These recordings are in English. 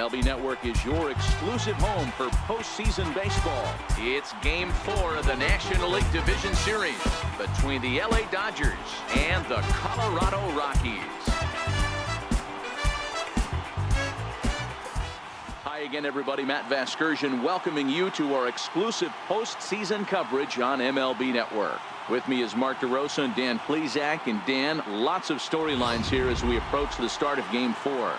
MLB Network is your exclusive home for postseason baseball. It's Game 4 of the National League Division Series between the LA Dodgers and the Colorado Rockies. Hi again, everybody. Matt Vasgersian welcoming you to our exclusive postseason coverage on MLB Network. With me is Mark DeRosa and Dan Plesac. And Dan, lots of storylines here as we approach the start of Game 4.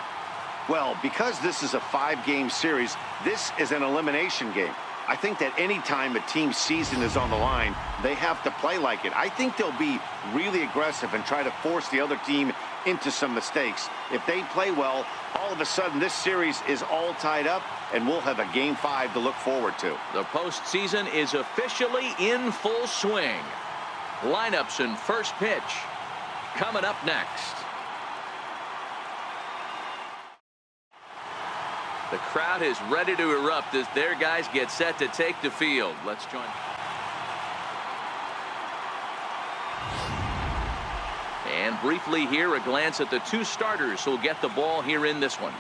Well, because this is a 5-game series, this is an elimination game. I think that any time a team's season is on the line, they have to play like it. I think they'll be really aggressive and try to force the other team into some mistakes. If they play well, all of a sudden this series is all tied up, and we'll have a Game 5 to look forward to. The postseason is officially in full swing. Lineups and first pitch coming up next. The crowd is ready to erupt as their guys get set to take the field. Let's join. And briefly here, a glance at the two starters who will get the ball here in this one.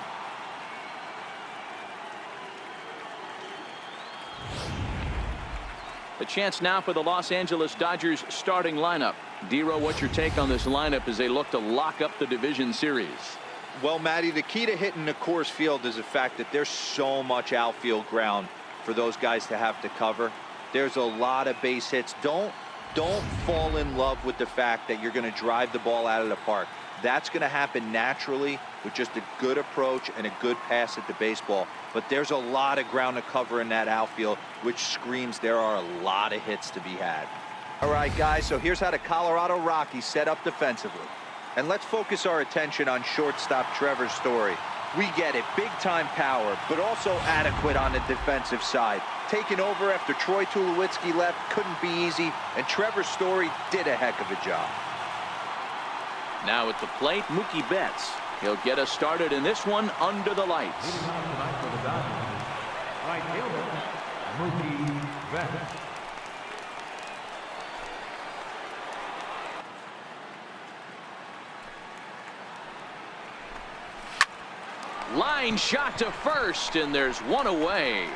A chance now for the Los Angeles Dodgers starting lineup. Dero, what's your take on this lineup as they look to lock up the division series? Well, Matty, the key to hitting the Coors Field is the fact that there's so much outfield ground for those guys to have to cover. There's a lot of base hits. Don't fall in love with the fact that you're going to drive the ball out of the park. That's going to happen naturally with just a good approach and a good pass at the baseball. But there's a lot of ground to cover in that outfield, which screams there are a lot of hits to be had. All right, guys, so here's how the Colorado Rockies set up defensively. And let's focus our attention on shortstop Trevor Story. We get it, big-time power, but also adequate on the defensive side. Taking over after Troy Tulowitzki left couldn't be easy, and Trevor Story did a heck of a job. Now at the plate, Mookie Betts. He'll get us started in this one under the lights. Right fielder, Mookie Betts. Line shot to first, and there's one away.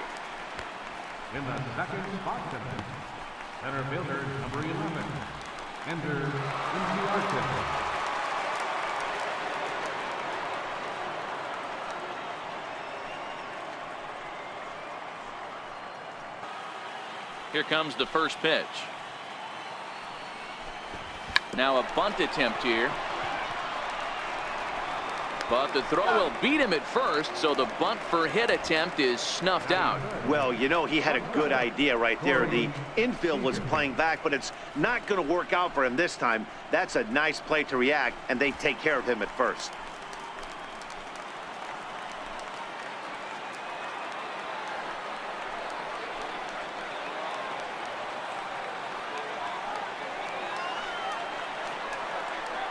In the second spot, center fielder number 11, Ender Inciarte. Here comes the first pitch. Now a bunt attempt here. But the throw will beat him at first, so the bunt for hit attempt is snuffed out. Well, you know, he had a good idea right there. The infield was playing back, but it's not going to work out for him this time. That's a nice play to react, and they take care of him at first.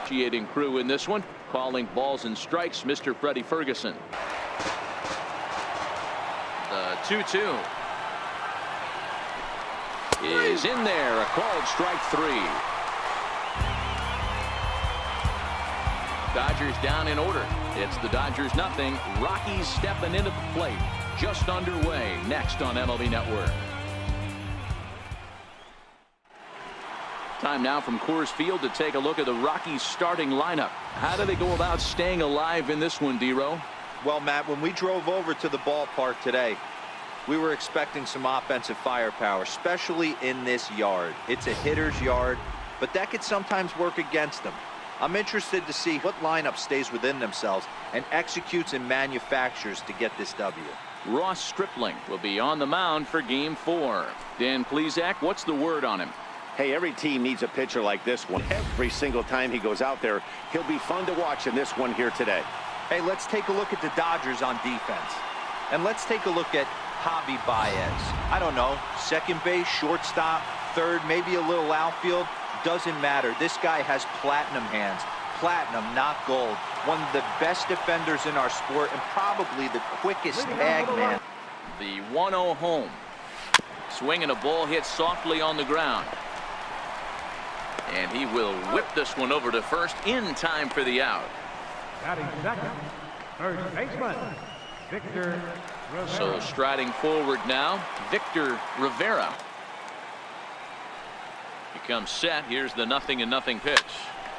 Initiating crew in this one, calling balls and strikes, Mr. Freddie Ferguson. The 2-2 is in there, a called strike 3. Dodgers down in order. It's the Dodgers nothing. Rockies stepping into the plate. Just underway next on MLB Network. Time now from Coors Field to take a look at the Rockies starting lineup. How do they go about staying alive in this one, Dero? Well, Matt, when we drove over to the ballpark today, we were expecting some offensive firepower, especially in this yard. It's a hitter's yard, but that could sometimes work against them. I'm interested to see what lineup stays within themselves and executes and manufactures to get this W. Ross Stripling will be on the mound for Game 4. Dan Plesac, what's the word on him? Hey, every team needs a pitcher like this one. Every single time he goes out there, he'll be fun to watch in this one here today. Hey, let's take a look at the Dodgers on defense. And let's take a look at Javi Baez. I don't know, second base, shortstop, third, maybe a little outfield. Doesn't matter. This guy has platinum hands. Platinum, not gold. One of the best defenders in our sport and probably the quickest tag man. The 1-0 home. Swinging a ball hit softly on the ground. And he will whip this one over to first in time for the out. Batting second, first baseman, Victor Rivera. So striding forward now, Victor Rivera. He comes set. Here's the 0-0 pitch.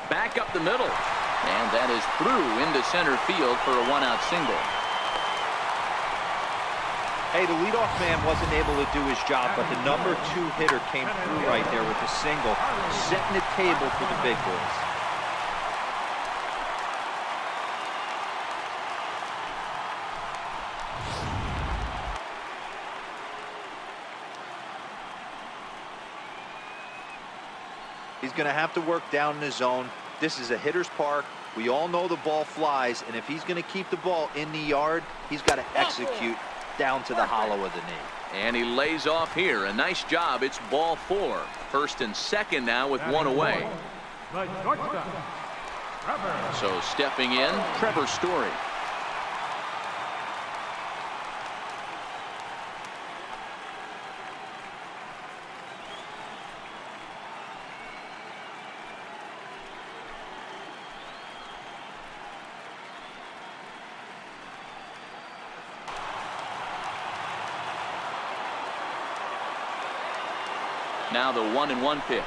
Back up the middle. And that is through into center field for a 1-out single. Hey, the leadoff man wasn't able to do his job, but the number 2 hitter came through right there with a single, setting the table for the big boys. He's going to have to work down in the zone. This is a hitter's park. We all know the ball flies, and if he's going to keep the ball in the yard, he's got to execute down to the hollow of the knee. And he lays off here. A nice job. It's ball 4. First and second now with 1 away. The shortstop, Trevor. So stepping in, Trevor Story. Now the 1-1 pitch.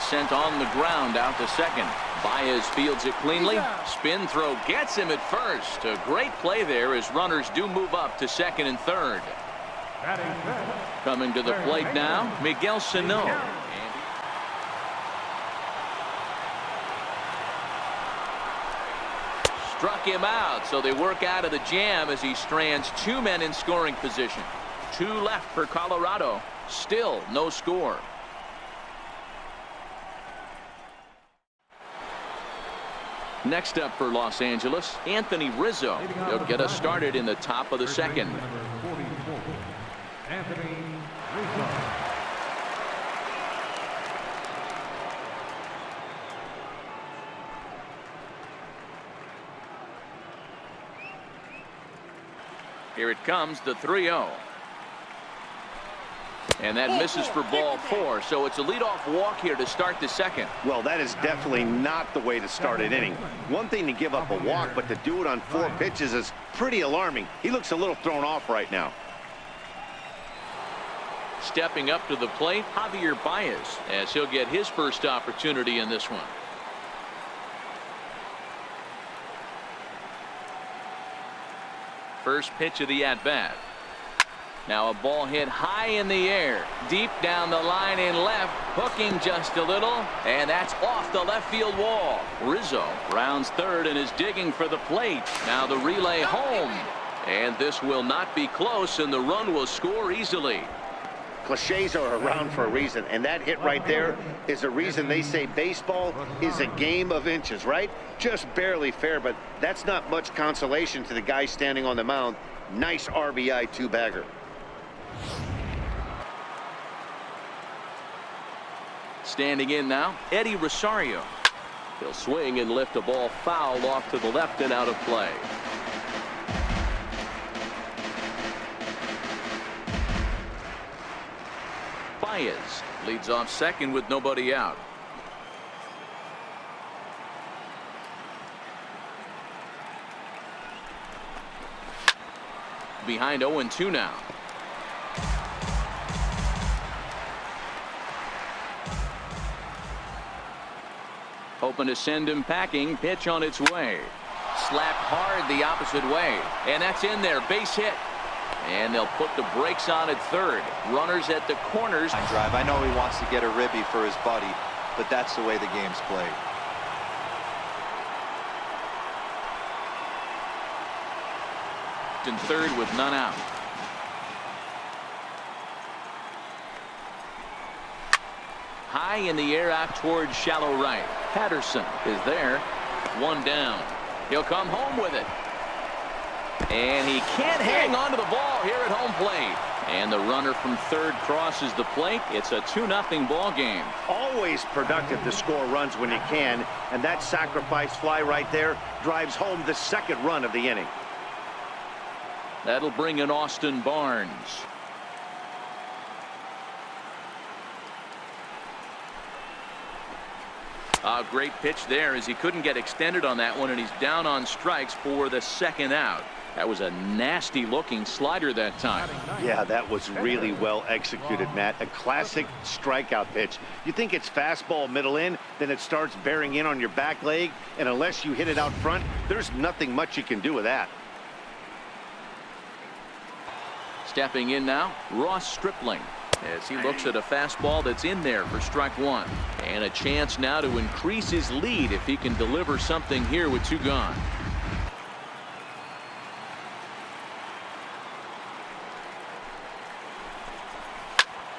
Sent on the ground out to second. Baez fields it cleanly. Spin throw gets him at first. A great play there as runners do move up to second and third. Coming to the plate now, Miguel Sano. Struck him out, so they work out of the jam as he strands 2 men in scoring position. 2 left for Colorado. Still no score. Next up for Los Angeles, Anthony Rizzo. He'll get us started in the top of the second. Anthony Rizzo. Here it comes, the 3-0. And that misses for ball 4, so it's a leadoff walk here to start the second. Well, that is definitely not the way to start an inning. One thing to give up a walk, but to do it on 4 pitches is pretty alarming. He looks a little thrown off right now. Stepping up to the plate, Javier Baez, as he'll get his first opportunity in this one. First pitch of the at-bat. Now a ball hit high in the air, deep down the line in left, hooking just a little, and that's off the left field wall. Rizzo rounds third and is digging for the plate. Now the relay home, and this will not be close, and the run will score easily. Cliches are around for a reason, and that hit right there is a reason they say baseball is a game of inches, right? Just barely fair, but that's not much consolation to the guy standing on the mound. Nice RBI 2-bagger. Standing in now, Eddie Rosario. He'll swing and lift a ball foul off to the left and out of play. Baez leads off second with nobody out. Behind 0-2 now. Hoping to send him packing. Pitch on its way. Slapped hard the opposite way. And that's in there. Base hit. And they'll put the brakes on at third. Runners at the corners. Drive. I know he wants to get a ribby for his buddy, but that's the way the game's played. In third with none out. High in the air out towards shallow right. Patterson is there. 1 down. He'll come home with it. And he can't hang on to the ball here at home plate. And the runner from third crosses the plate. It's a 2-0 ball game. Always productive to score runs when you can, and that sacrifice fly right there drives home the second run of the inning. That'll bring in Austin Barnes. A great pitch there as he couldn't get extended on that one, and he's down on strikes for the second out. That was a nasty-looking slider that time. Yeah, that was really well executed, Matt. A classic strikeout pitch. You think it's fastball middle in, then it starts bearing in on your back leg, and unless you hit it out front, there's nothing much you can do with that. Stepping in now, Ross Stripling, as he looks at a fastball that's in there for strike one. And a chance now to increase his lead if he can deliver something here with 2 gone.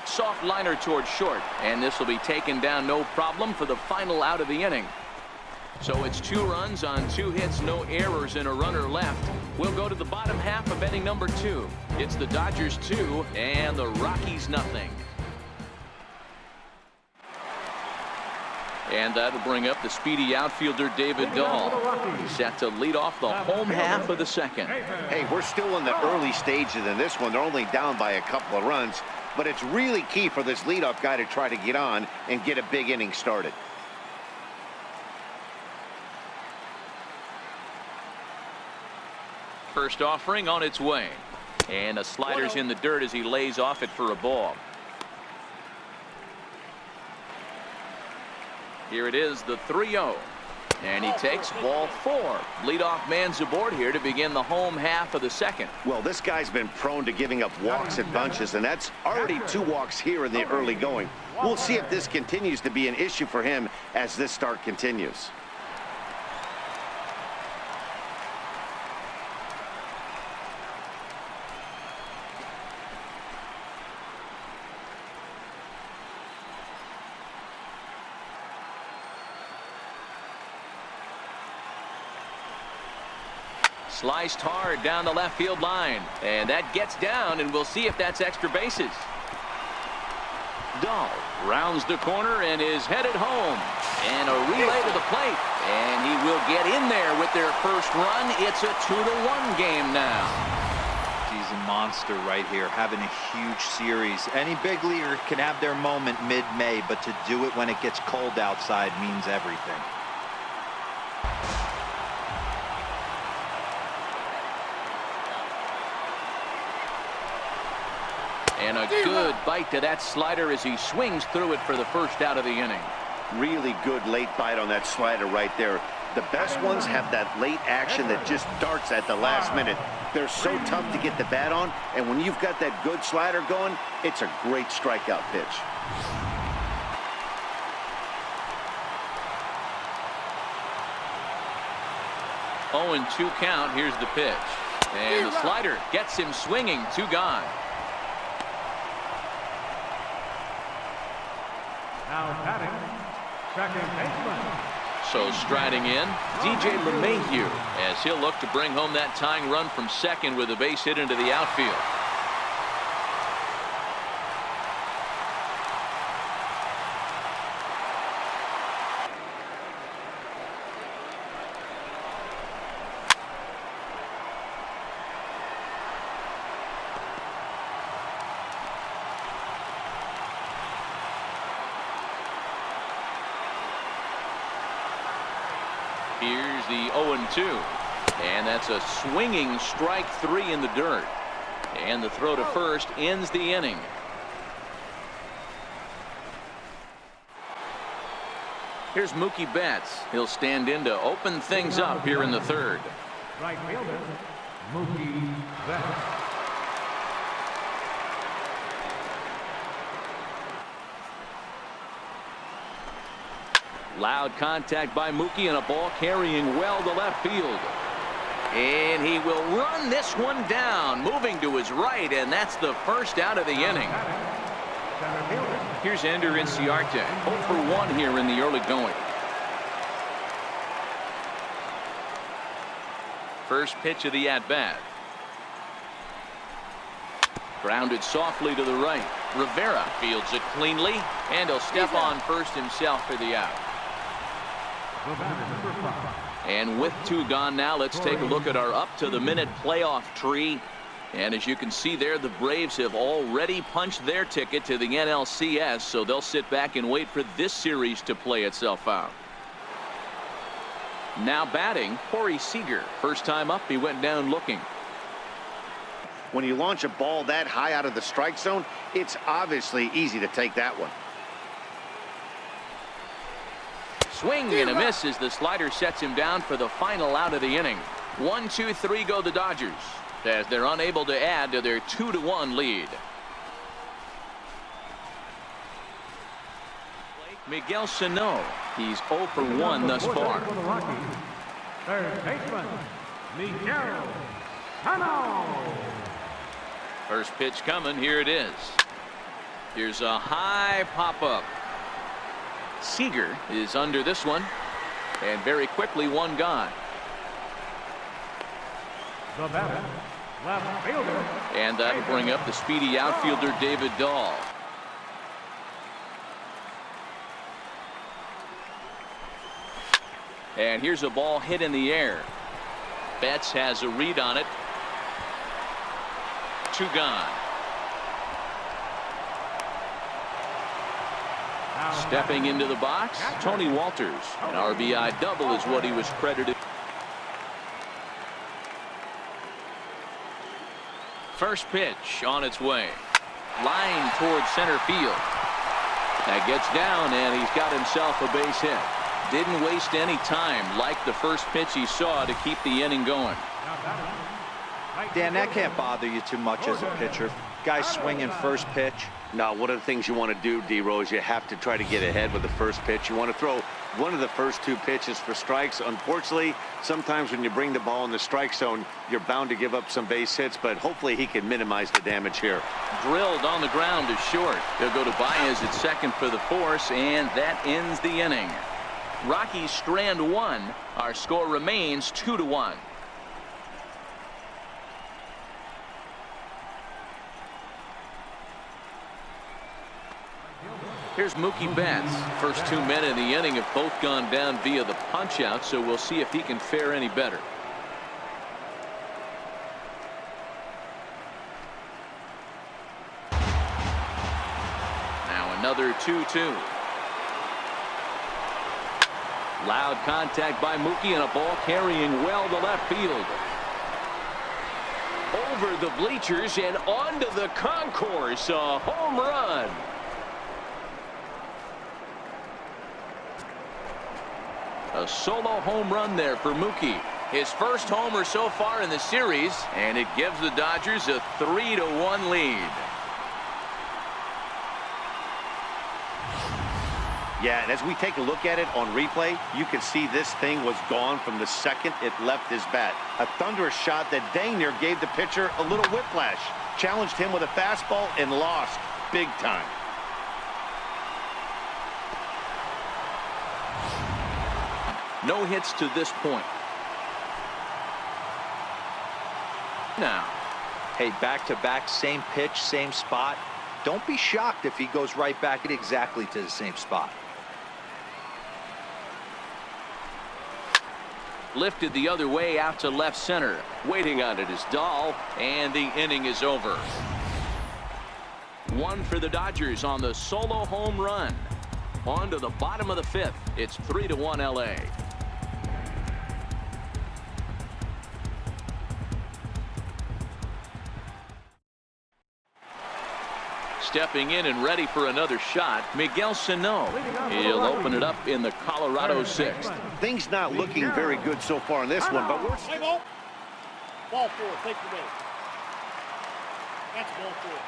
Soft liner towards short, and this will be taken down no problem for the final out of the inning. So it's 2 runs on 2 hits, no errors, and a runner left. We'll go to the bottom half of inning number 2. It's the Dodgers 2 and the Rockies nothing. And that'll bring up the speedy outfielder David Dahl, set to lead off the home half of the second. Hey, we're still in the early stages in this one. They're only down by a couple of runs, but it's really key for this leadoff guy to try to get on and get a big inning started. First offering on its way, and a slider's in the dirt as he lays off it for a ball. Here it is, the 3-0, and he takes ball 4. Leadoff man's aboard here to begin the home half of the second. Well, this guy's been prone to giving up walks at bunches, and that's already 2 walks here in the early going. We'll see if this continues to be an issue for him as this start continues. Sliced hard down the left field line, and that gets down, and we'll see if that's extra bases. Dahl rounds the corner and is headed home, and a relay to the plate, and he will get in there with their first run. It's a 2-1 game now. He's a monster right here, having a huge series. Any big leaguer can have their moment mid-May, but to do it when it gets cold outside means everything. And a good bite to that slider as he swings through it for the first out of the inning. Really good late bite on that slider right there. The best ones have that late action that just darts at the last minute. They're so tough to get the bat on, and when you've got that good slider going, it's a great strikeout pitch. Oh, and 2 count. Here's the pitch. And the slider gets him swinging. 2 gone. Now batting, second baseman. So striding in, DJ LeMahieu, as he'll look to bring home that tying run from second with a base hit into the outfield. Here's the 0-2, and that's a swinging strike 3 in the dirt, and the throw to first ends the inning. Here's Mookie Betts. He'll stand in to open things up here in the third. Right fielder, Mookie Betts. Loud contact by Mookie, and a ball carrying well to left field. And he will run this one down, moving to his right, and that's the first out of the inning. Here's Ender Inciarte, 0 for 1 here in the early going. First pitch of the at-bat. Grounded softly to the right. Rivera fields it cleanly, and he'll step on first himself for the out. And with 2 gone now, let's take a look at our up-to-the-minute playoff tree. And as you can see there, the Braves have already punched their ticket to the NLCS, so they'll sit back and wait for this series to play itself out. Now batting, Corey Seager. First time up, he went down looking. When you launch a ball that high out of the strike zone, it's obviously easy to take that one. Swing and a miss as the slider sets him down for the final out of the inning. 1, 2, 3 go the Dodgers as they're unable to add to their 2-1 lead. Miguel Sano, he's 0 for 1 thus far. For the Rockies, third baseman, Miguel Sano. First pitch coming. Here it is. Here's a high pop-up. Seager is under this one, and very quickly one gone. The batter, left fielder. And that'll bring up the speedy outfielder David Dahl. And here's a ball hit in the air. Betts has a read on it. 2 gone. Stepping into the box, Tony Walters. An RBI double is what he was credited. First pitch on its way. Line towards center field. That gets down, and he's got himself a base hit. Didn't waste any time like the first pitch he saw to keep the inning going. Dan, that can't bother you too much as a pitcher. Guy swinging first pitch. Now, one of the things you want to do, D-Rose, you have to try to get ahead with the first pitch. You want to throw one of the first 2 pitches for strikes. Unfortunately, sometimes when you bring the ball in the strike zone, you're bound to give up some base hits, but hopefully he can minimize the damage here. Drilled on the ground is short. He'll go to Baez at second for the force, and that ends the inning. Rockies strand 1. Our score remains 2-1. Here's Mookie Betts. First 2 men in the inning have both gone down via the punch-out, so we'll see if he can fare any better. Now another 2-2. Loud contact by Mookie, and a ball carrying well to left field. Over the bleachers and onto the concourse. A home run. A solo home run there for Mookie. His first homer so far in the series, and it gives the Dodgers a 3-1 lead. Yeah, and as we take a look at it on replay, you can see this thing was gone from the second it left his bat. A thunderous shot that dang near gave the pitcher a little whiplash. Challenged him with a fastball and lost big time. No hits to this point. Now, Hey, back-to-back, same pitch, same spot. Don't be shocked if he goes right back at exactly to the same spot. lifted the other way out to left center. Waiting on it is Dahl, and the inning is over. One for the Dodgers on the solo home run. On to the bottom of the fifth. It's 3-1 LA. Stepping in and ready for another shot, Miguel Sano. He'll open it up in the Colorado sixth. Things not looking very good so far in this one, but we're... Play ball. Ball four. Take the base. That's ball four.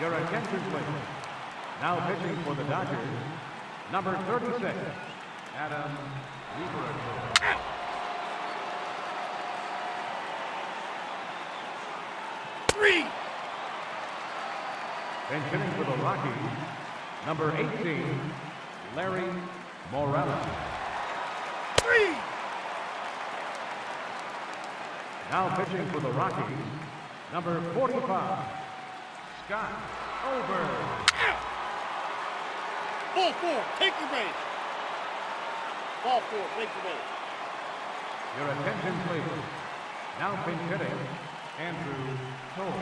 Your attention, please. Now pitching for the Dodgers, number 36, Adam Lieber. Three. And hitting for the Rockies, number 18, Larry Morales. Three. Now pitching for the Rockies, number 45, Scott Over. Ball four. Take the base. Ball four. Take the base. Your attention, please. Now pinch hitting, Andrew Toll.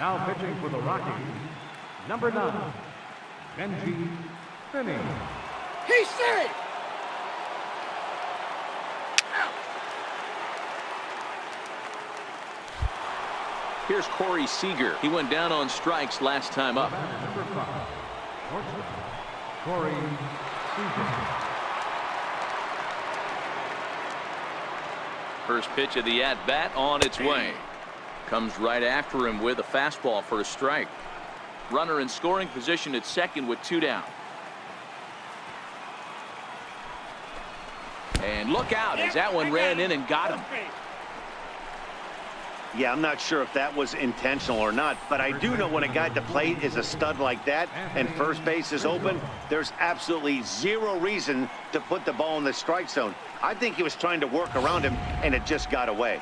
Now pitching for the Rockies, number 9, Benji Finney. He's safe. Here's Corey Seager. He went down on strikes last time up. Number 5, shortstop, Corey Seager. First pitch of the at-bat on its way. Comes right after him with a fastball for a strike. Runner in scoring position at second with 2 down. And look out as that one ran in and got him. Yeah, I'm not sure if that was intentional or not, but I do know when a guy at the plate is a stud like that and first base is open, there's absolutely zero reason to put the ball in the strike zone. I think he was trying to work around him, and it just got away.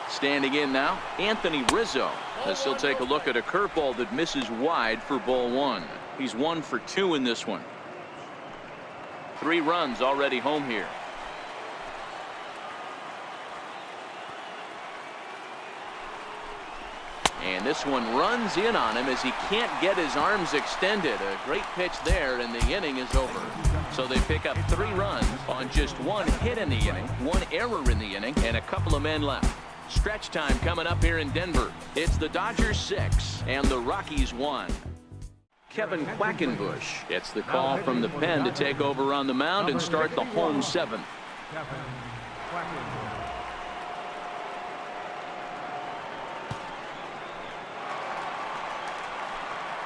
Standing in now, Anthony Rizzo, as he'll take a look at a curveball that misses wide for ball 1. He's 1 for 2 in this one. 3 runs already home here. And this one runs in on him as he can't get his arms extended. A great pitch there, and the inning is over. So they pick up 3 runs on just 1 hit in the inning, 1 error in the inning, and a couple of men left. Stretch time coming up here in Denver. It's the Dodgers 6 and the Rockies 1. Kevin Quackenbush gets the call from the pen to take over on the mound and start the home 7th. Kevin Quackenbush.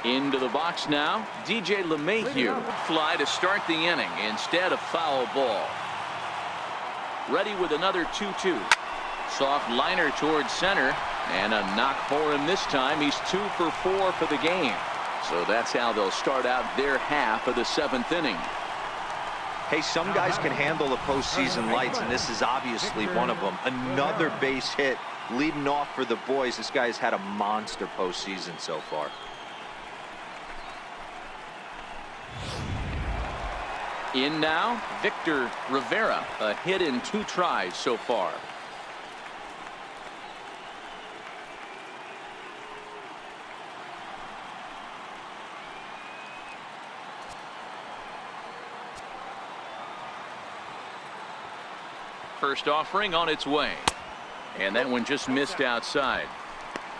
Into the box now, DJ LeMahieu. Fly to start the inning instead of foul ball. Ready with another 2-2. Soft liner towards center, and a knock for him this time. He's 2 for 4 for the game. So that's how they'll start out their half of the 7th inning. Hey, some guys can handle the postseason lights, and this is obviously one of them. Another base hit leading off for the boys. This guy's had a monster postseason so far. In now, Victor Rivera, a hit in 2 tries so far. First offering on its way, and that one just missed outside.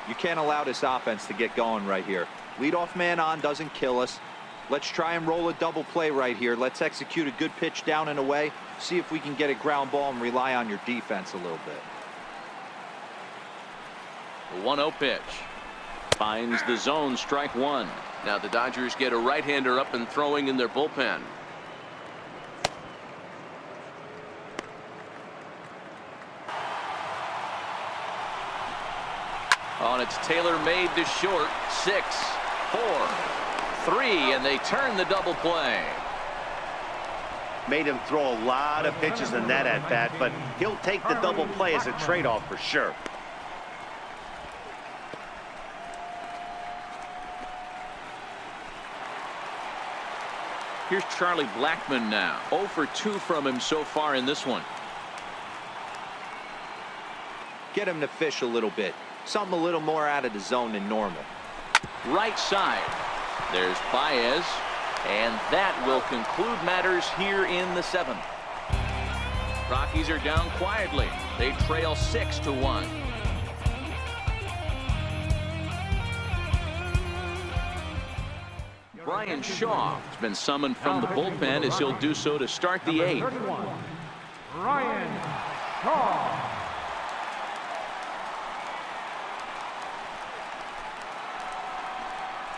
You can't allow this offense to get going right here. Leadoff man on doesn't kill us. Let's try and roll a double play right here. Let's execute a good pitch down and away. See if we can get a ground ball and rely on your defense a little bit. The 1-0 pitch. Finds the zone, strike 1. Now the Dodgers get a right-hander up and throwing in their bullpen. On its tailor-made to short. 6, 4, 3, and they turn the double play. Made him throw a lot of pitches in that at-bat, but he'll take the double play as a trade-off for sure. Here's Charlie Blackmon now. 0 for 2 from him so far in this one. Get him to fish a little bit. Something a little more out of the zone than normal. Right side. There's Baez, and that will conclude matters here in the 7th. Rockies are down quietly. They trail 6-1. Brian Shaw has been summoned from the bullpen as he'll do so to start the 8th. 31, Brian Shaw.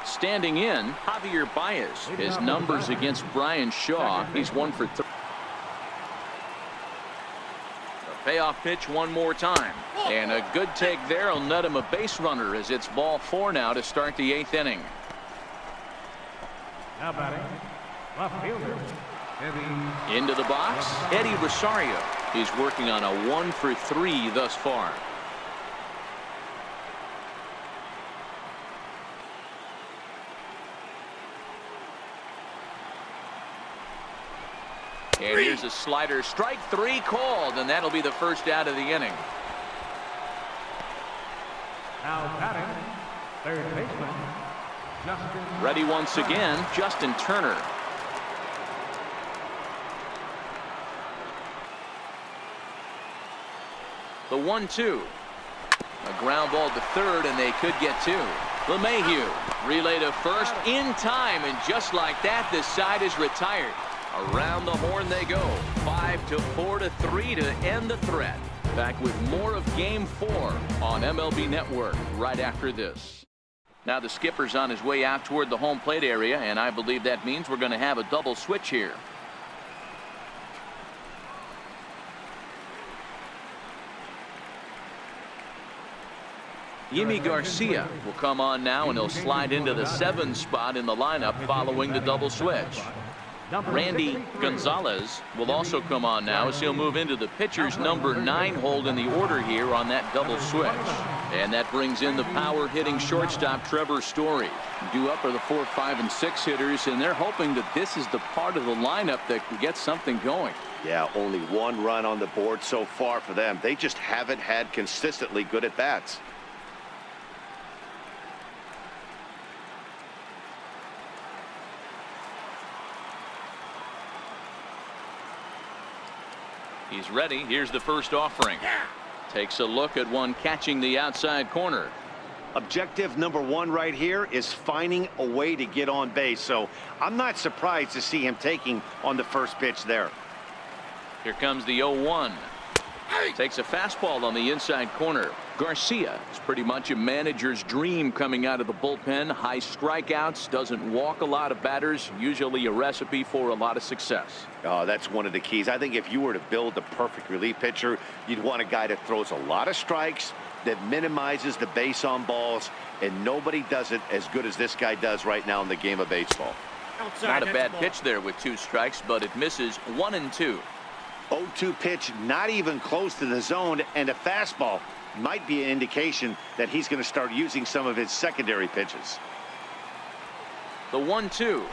Standing in, Javier Baez. His numbers against Brian Shaw, he's 1 for 3. A payoff pitch one more time. And a good take there will net him a base runner as it's ball 4 now to start the 8th inning. Now batting, left fielder, Eddie. Into the box, Eddie Rosario. He's working on a 1 for 3 thus far. Here's a slider. Strike 3 called, and that'll be the first out of the inning. Now batting, third baseman, Justin. Ready once again, Justin Turner. The 1-2. A ground ball to third, and they could get 2. LeMahieu relay to first in time, and just like that, this side is retired. Around the horn they go. 5-4 to 3 to end the threat. Back with more of Game 4 on MLB Network right after this. Now the skipper's on his way out toward the home plate area, and I believe that means we're going to have a double switch here. Yimi Garcia will come on now, and he'll slide into the 7th spot in the lineup following the double switch. Randy Gonzalez will also come on now as he'll move into the pitcher's number 9 hold in the order here on that double switch. And that brings in the power hitting shortstop Trevor Story. Due up are the 4, 5, and 6 hitters, and they're hoping that this is the part of the lineup that can get something going. Yeah, only 1 run on the board so far for them. They just haven't had consistently good at bats. He's ready. Here's the first offering. Takes a look at one catching the outside corner. Objective number 1 right here is finding a way to get on base. So I'm not surprised to see him taking on the first pitch there. Here comes the 0-1. Takes a fastball on the inside corner. Garcia is pretty much a manager's dream coming out of the bullpen. High strikeouts, doesn't walk a lot of batters, usually a recipe for a lot of success. Oh, that's one of the keys. I think if you were to build the perfect relief pitcher, you'd want a guy that throws a lot of strikes, that minimizes the base on balls, and nobody does it as good as this guy does right now in the game of baseball. Not a bad pitch there with 2 strikes, but it misses 1 and 2. 0-2 pitch, not even close to the zone, and a fastball might be an indication that he's going to start using some of his secondary pitches. The 1-2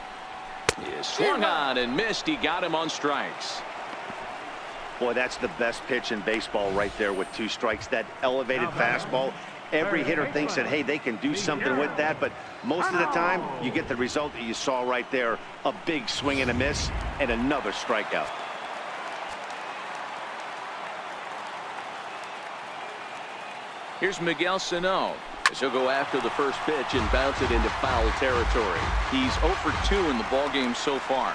is swung on and missed. He got him on strikes. Boy, that's the best pitch in baseball right there with 2 strikes. That elevated fastball. Every hitter thinks that, hey, they can do something with that, but most of the time you get the result that you saw right there. A big swing and a miss and another strikeout. Here's Miguel Sano as he'll go after the first pitch and bounce it into foul territory. He's 0 for 2 in the ballgame so far.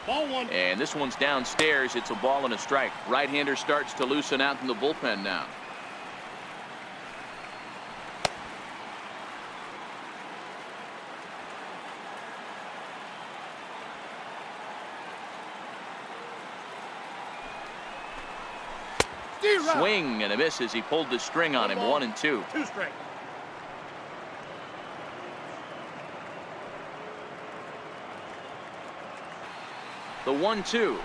Ball 1. And this one's downstairs. It's a ball and a strike. Right-hander starts to loosen out in the bullpen now. Swing and a miss as he pulled the string on him. 1 and 2. 2 straight. The 1-2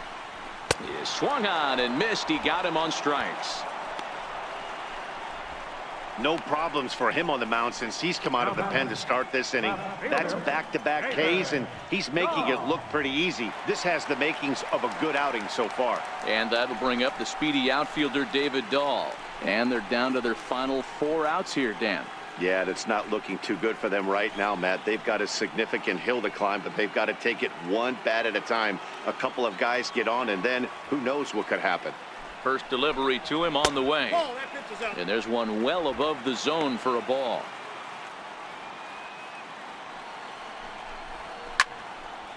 is swung on and missed. He got him on strikes. No problems for him on the mound since he's come out of the pen to start this inning. That's back-to-back Ks, and he's making it look pretty easy. This has the makings of a good outing so far. And that'll bring up the speedy outfielder David Dahl. And they're down to their final 4 outs here, Dan. Yeah, that's not looking too good for them right now, Matt. They've got a significant hill to climb, but they've got to take it one bat at a time. A couple of guys get on, and then who knows what could happen. First delivery to him on the way. Oh, that pitch is out. And there's one well above the zone for a ball.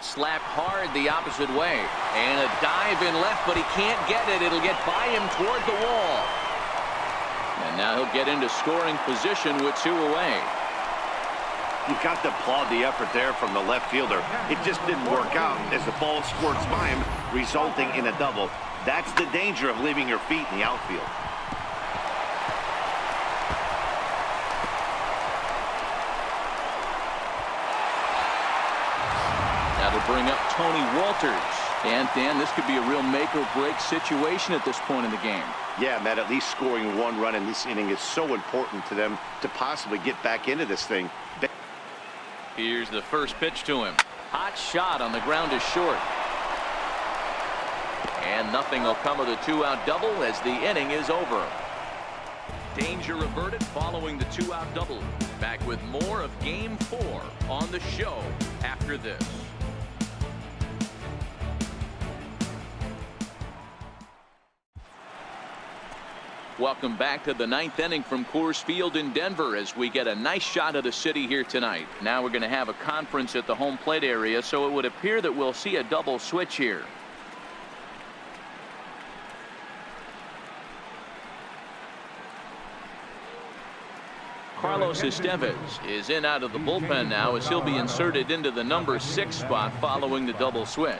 Slapped hard the opposite way. And a dive in left, but he can't get it. It'll get by him toward the wall. And now he'll get into scoring position with 2 away. You've got to applaud the effort there from the left fielder. It just didn't work out as the ball squirts by him, resulting in a double. That's the danger of leaving your feet in the outfield. That'll bring up Tony Walters. And Dan, this could be a real make or break situation at this point in the game. Yeah, Matt, at least scoring 1 run in this inning is so important to them to possibly get back into this thing. Here's the first pitch to him. Hot shot on the ground is short. And nothing will come of the 2-out double as the inning is over. Danger averted following the 2-out double. Back with more of Game 4 on the show after this. Welcome back to the 9th inning from Coors Field in Denver as we get a nice shot of the city here tonight. Now we're going to have a conference at the home plate area, so it would appear that we'll see a double switch here. Carlos Estevez is in out of the bullpen now as he'll be inserted into the number 6 spot following the double switch.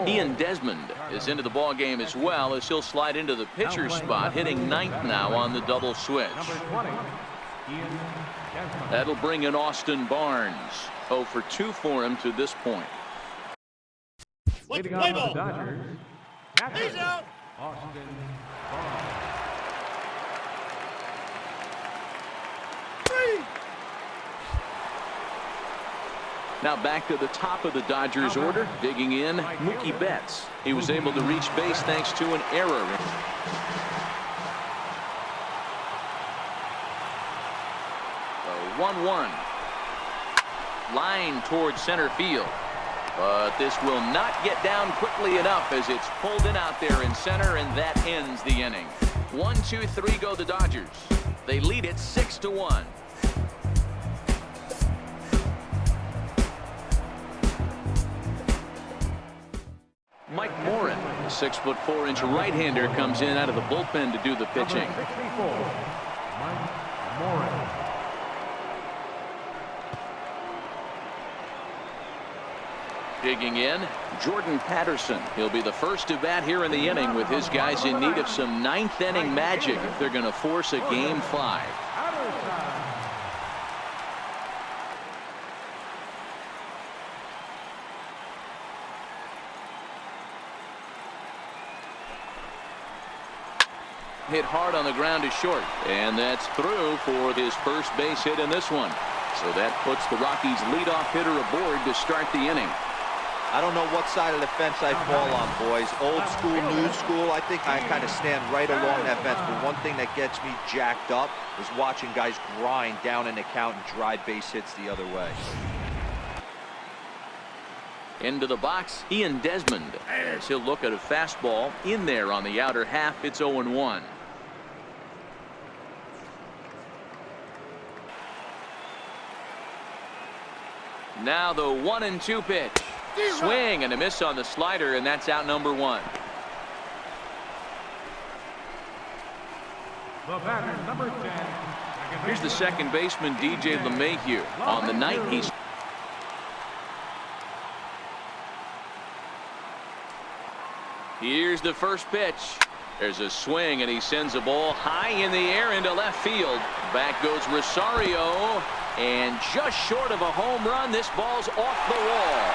Ian Desmond is into the ball game as well as he'll slide into the pitcher spot, hitting 9th now on the double switch. That'll bring in Austin Barnes. 0 for 2 for him to this point. Leading off for the Dodgers, He's out. Austin Barnes. Now back to the top of the Dodgers order, digging in, Mookie Betts. He was able to reach base thanks to an error. The 1-1. Line towards center field. But this will not get down quickly enough as it's pulled in out there in center, and that ends the inning. 1, 2, 3 go the Dodgers. They lead it 6-1. Mike Morin, the 6'4" right-hander, comes in out of the bullpen to do the pitching. Number 64, Mike Morin. Digging in, Jordan Patterson. He'll be the first to bat here in the inning with his guys in need of some 9th inning magic if they're going to force a Game 5. Hit hard on the ground is short, and that's through for his first base hit in this one. So that puts the Rockies leadoff hitter aboard to start the inning. I don't know what side of the fence I fall on, boys. Old school, new school. I think I kind of stand right along that fence. But one thing that gets me jacked up is watching guys grind down in the count and drive base hits the other way. Into the box, Ian Desmond, as he'll look at a fastball in there on the outer half. It's 0-1. Now the 1-2 pitch. Swing and a miss on the slider, and that's out number 1. The batter, number 10. Here's the second baseman, DJ LeMahieu. On the night, he's here's the first pitch. There's a swing, and he sends a ball high in the air into left field. Back goes Rosario, and just short of a home run. This ball's off the wall.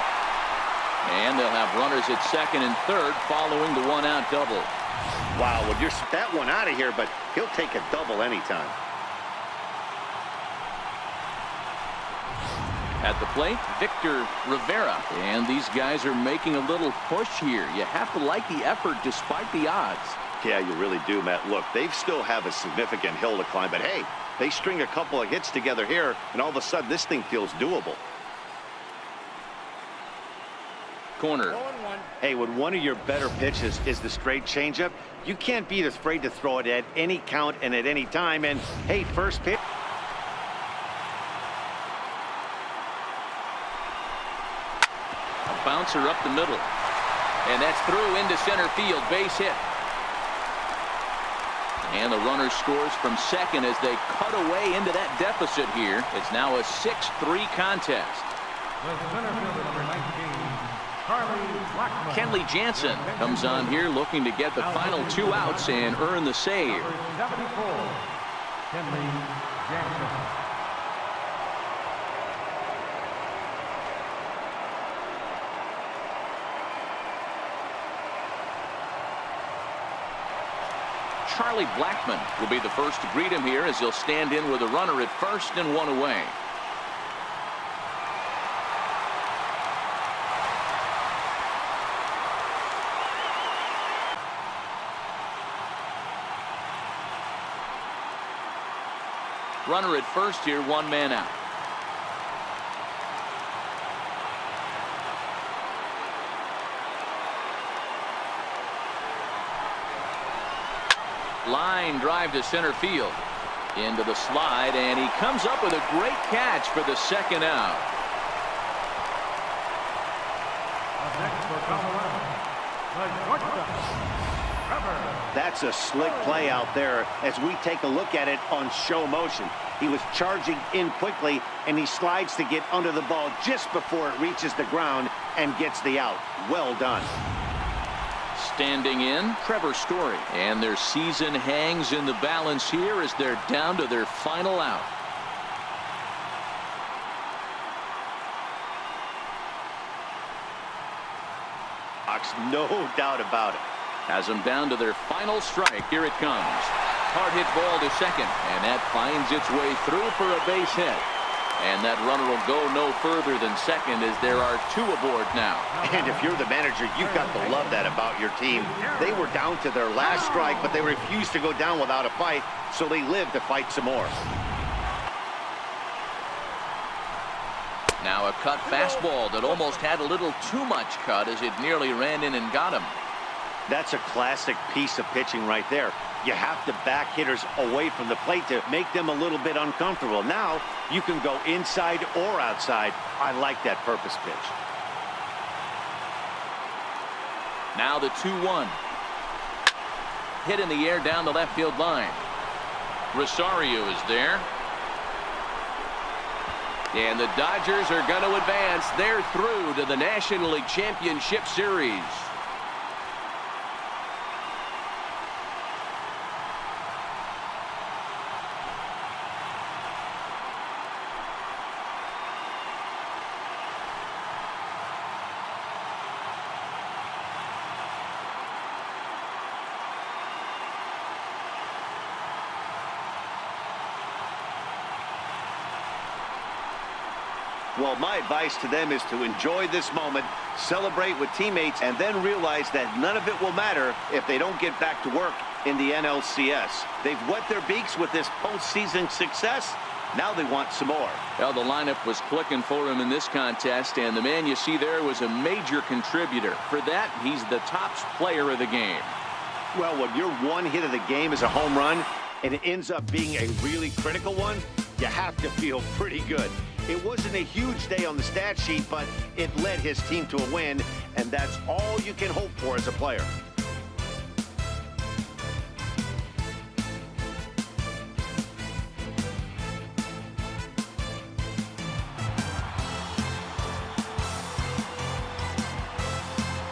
And they'll have runners at second and third following the 1-out double. Wow, well, you're that one out of here, but he'll take a double anytime. At the plate, Victor Rivera. And these guys are making a little push here. You have to like the effort despite the odds. Yeah, you really do, Matt. Look, they still have a significant hill to climb, but hey, they string a couple of hits together here, and all of a sudden this thing feels doable. Corner. 0-1. Hey, when one of your better pitches is the straight changeup, you can't be afraid to throw it at any count and at any time. And hey, first pitch. A bouncer up the middle. And that's through into center field. Base hit. And the runner scores from second as they cut away into that deficit here. It's now a 6-3 contest. The center fielder, number 19, Kenley Jansen comes on here looking to get the final 2 outs and earn the save. Number 74, Kenley Jansen. Charlie Blackmon will be the first to greet him here as he'll stand in with a runner at first and one away. Runner at first here, one man out. Line drive to center field. Into the slide, and he comes up with a great catch for the second out. Up next for Colorado, the shortstop, Trevor. That's a slick play out there as we take a look at it on show motion. He was charging in quickly, and he slides to get under the ball just before it reaches the ground and gets the out. Well done. Standing in, Trevor Story. And their season hangs in the balance here as they're down to their final out. No doubt about it. Has them down to their final strike. Here it comes. Hard hit ball to second, and that finds its way through for a base hit. And that runner will go no further than second as there are two aboard now. And if you're the manager, you've got to love that about your team. They were down to their last strike, but they refused to go down without a fight, so they lived to fight some more. Now a cut fastball that almost had a little too much cut as it nearly ran in and got him. That's a classic piece of pitching right there. You have to back hitters away from the plate to make them a little bit uncomfortable. Now you can go inside or outside. I like that purpose pitch. Now the 2-1. Hit in the air down the left field line. Rosario is there. And the Dodgers are going to advance. They're through to the National League Championship Series. Well, my advice to them is to enjoy this moment, celebrate with teammates, and then realize that none of it will matter if they don't get back to work in the NLCS. They've wet their beaks with this postseason success. Now they want some more. Well, the lineup was clicking for him in this contest, and the man you see there was a major contributor. For that, he's the top player of the game. Well, when your one hit of the game is a home run, and it ends up being a really critical one, you have to feel pretty good. It wasn't a huge day on the stat sheet, but it led his team to a win, and that's all you can hope for as a player.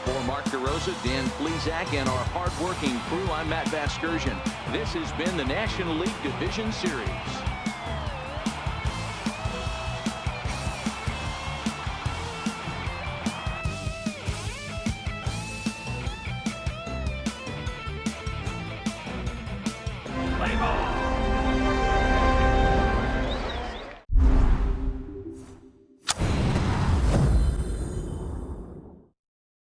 For Mark DeRosa, Dan Plesac, and our hard-working crew, I'm Matt Vasgersian. This has been the National League Division Series. Play ball.